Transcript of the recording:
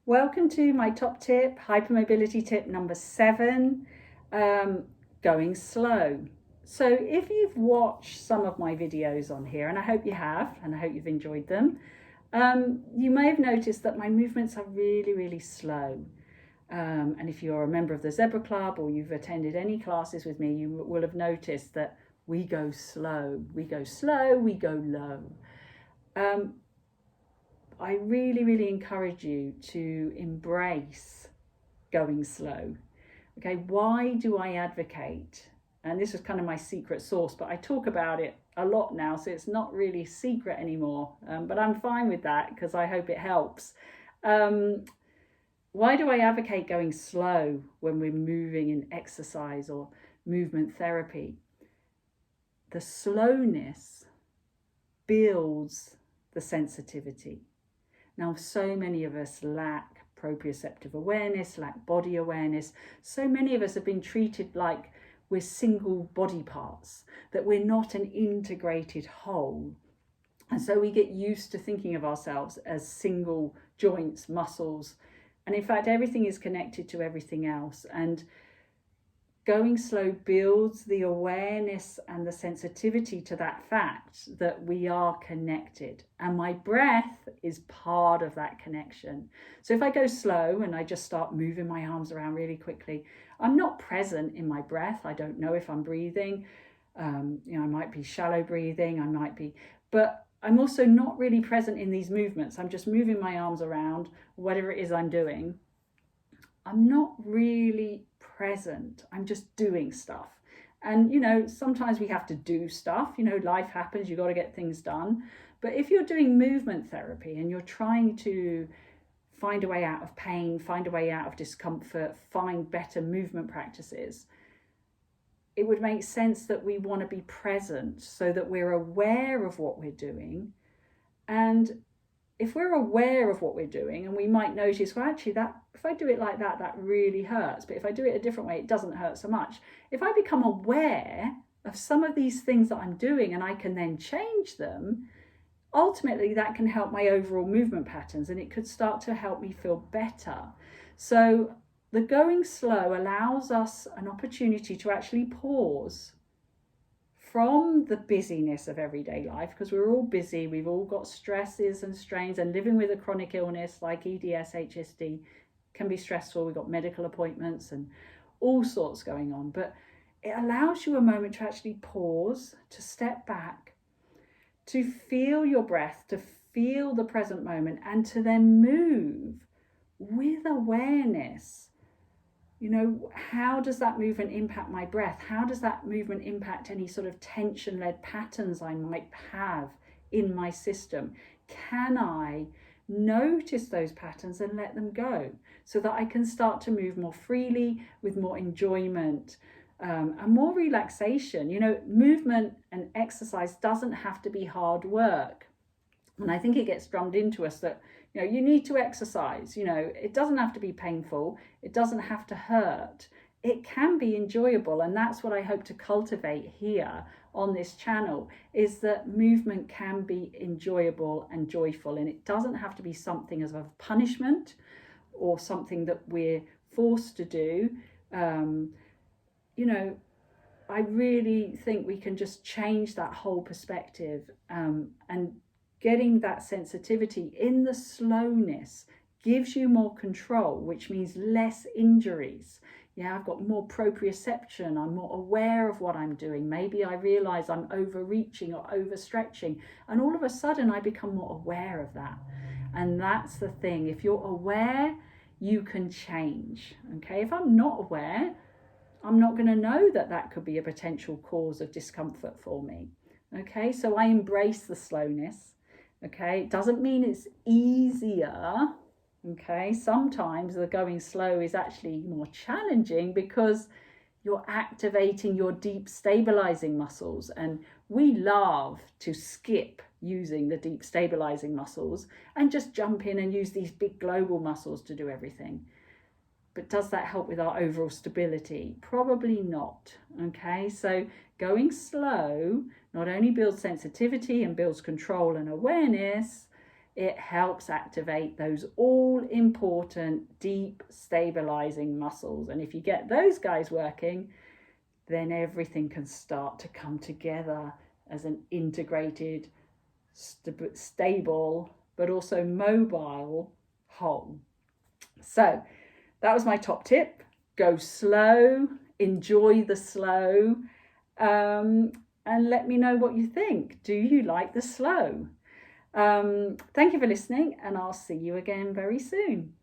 Welcome to my top tip, hypermobility tip number 7, going slow. So if you've watched some of my videos on here, and I hope you have, and I hope you've enjoyed them, you may have noticed that my movements are really, really slow. And if you're a member of the Zebra Club or you've attended any classes with me, you will have noticed that we go slow, we go low. I really, really encourage you to embrace going slow. Okay, why do I advocate? And this is kind of my secret sauce, but I talk about it a lot now, so it's not really secret anymore. But I'm fine with that because I hope it helps. Why do I advocate going slow when we're moving in exercise or movement therapy? The slowness builds the sensitivity. Now, so many of us lack proprioceptive awareness, lack body awareness. So many of us have been treated like we're single body parts, that we're not an integrated whole. And so we get used to thinking of ourselves as single joints, muscles. And in fact, everything is connected to everything else. And going slow builds the awareness and the sensitivity to that fact that we are connected. And my breath is part of that connection. So if I go slow and I just start moving my arms around really quickly, I'm not present in my breath. I don't know if I'm breathing. I might be shallow breathing, but I'm also not really present in these movements. I'm just moving my arms around, whatever it is I'm doing. I'm not really present. I'm just doing stuff. And, sometimes we have to do stuff. Life happens. You've got to get things done. But if you're doing movement therapy and you're trying to find a way out of pain, find a way out of discomfort, find better movement practices, it would make sense that we want to be present so that we're aware of what we're doing. And if we're aware of what we're doing, and we might notice, well, actually, that if I do it like that, that really hurts. But if I do it a different way, it doesn't hurt so much. If I become aware of some of these things that I'm doing and I can then change them, ultimately that can help my overall movement patterns and it could start to help me feel better. So the going slow allows us an opportunity to actually pause from the busyness of everyday life, because we're all busy, we've all got stresses and strains, and living with a chronic illness like EDS, HSD can be stressful. We've got medical appointments and all sorts going on, but it allows you a moment to actually pause, to step back, to feel your breath, to feel the present moment, and to then move with awareness. How does that movement impact my breath? How does that movement impact any sort of tension-led patterns I might have in my system? Can I notice those patterns and let them go so that I can start to move more freely with more enjoyment and more relaxation? Movement and exercise doesn't have to be hard work. And I think it gets drummed into us that, you need to exercise. It doesn't have to be painful. It doesn't have to hurt. It can be enjoyable. And that's what I hope to cultivate here on this channel, is that movement can be enjoyable and joyful. And it doesn't have to be something as a punishment or something that we're forced to do. I really think we can just change that whole perspective, and getting that sensitivity in the slowness gives you more control, which means less injuries. I've got more proprioception. I'm more aware of what I'm doing. Maybe I realize I'm overreaching or overstretching, and all of a sudden I become more aware of that. And that's the thing. If you're aware, you can change. Okay, if I'm not aware, I'm not going to know that that could be a potential cause of discomfort for me. Okay, so I embrace the slowness. Okay, it doesn't mean it's easier. Okay, sometimes the going slow is actually more challenging because you're activating your deep stabilizing muscles, and we love to skip using the deep stabilizing muscles and just jump in and use these big global muscles to do everything. But does that help with our overall stability? Probably not. Okay, so going slow not only builds sensitivity and builds control and awareness, it helps activate those all important deep stabilizing muscles. And if you get those guys working, then everything can start to come together as an integrated, stable, but also mobile whole. So that was my top tip. Go slow, enjoy the slow, and let me know what you think. Do you like the slow? Thank you for listening, and I'll see you again very soon.